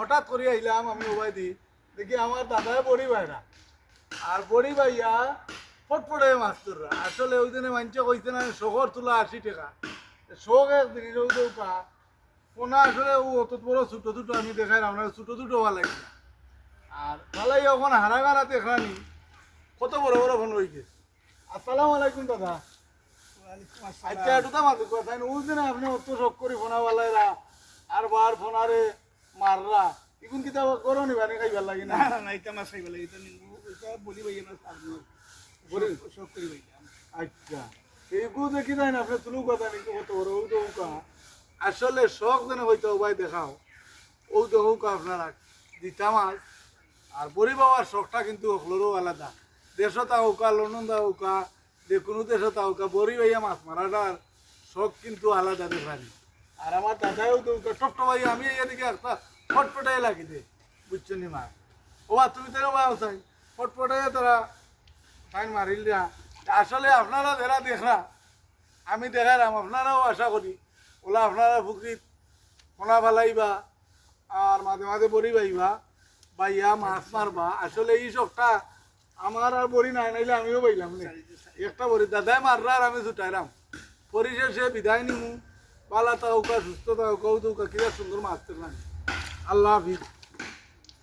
হঠাৎ করে আইলাম আমি ওবাই দি দেখি আমার দাদায় বড়ি ভাইরা আর বড়ি ভাইয়া ফটফটে মাছ ধরা আসলে ওই দিনে মানছে কইছে না শখর তোলা 80 টাকা শখ একদিন রৌদৌকা পোনা আসলে ও অত বড় ছোটো ছোটো আমি দেখাই আপনার ছোটো ছোটো ভালো লাগে আর ভালাই ওখানে হারাগারা দেখানি কত বড় বড় ফোন হয়ে গেছে। আসসালামু আলাইকুম দাদা। আচ্ছা একটু তো মাঝে কথা ওই দিনে আপনি অত শখ করি ফোনাওয়ালাইরা আর বার ফোনারে মাররা এখন কিতা করো নি বানে খাইবার লাগে না না এটা মাছ খাইবা লাগে এটা নিমু এটা বলি ভাই না সারনো বলি সব করি ভাই আচ্ছা এইগু দেখি যায় না আপনি তুলু কথা নাকি কত বড় ও তো আসলে শখ যেন হইতো ভাই দেখাও ও দেখুক আপনারা দিতা মাছ আর বড়ি বাবার শখটা কিন্তু হলোরও আলাদা দেশতা হোকা লন্ডনদা হোকা যে কোনো দেশতা হোকা বড়ি ভাইয়া মাছ মারাটার শখ কিন্তু আলাদা দেখানি আর আমার দাদাও তো টপ ভাই আমি এদিকে একটা ফটফটাই লাগি দে বুঝছো নি মা ও তুমি তো বা চাই ফটফটাই তারা ফাইন মারিল না আসলে আপনারা যারা দেখরা আমি দেখারাম আপনারাও আশা করি ওলা আপনারা পুকুরিত পোনা ফালাইবা আর মাঝে মাঝে বড়ি বাইবা বাইয়া মাছ মারবা আসলে এই শখটা আমার আর বড়ি নাই নাইলে আমিও বাইলাম না একটা বড়ি দাদাই মাররা আর আমি ছুটাইলাম পরিশেষে বিদায় নিমু পালা তাউকা সুস্থ তাউকা কিরা সুন্দর মাছ আল্লাহ হাফিজ।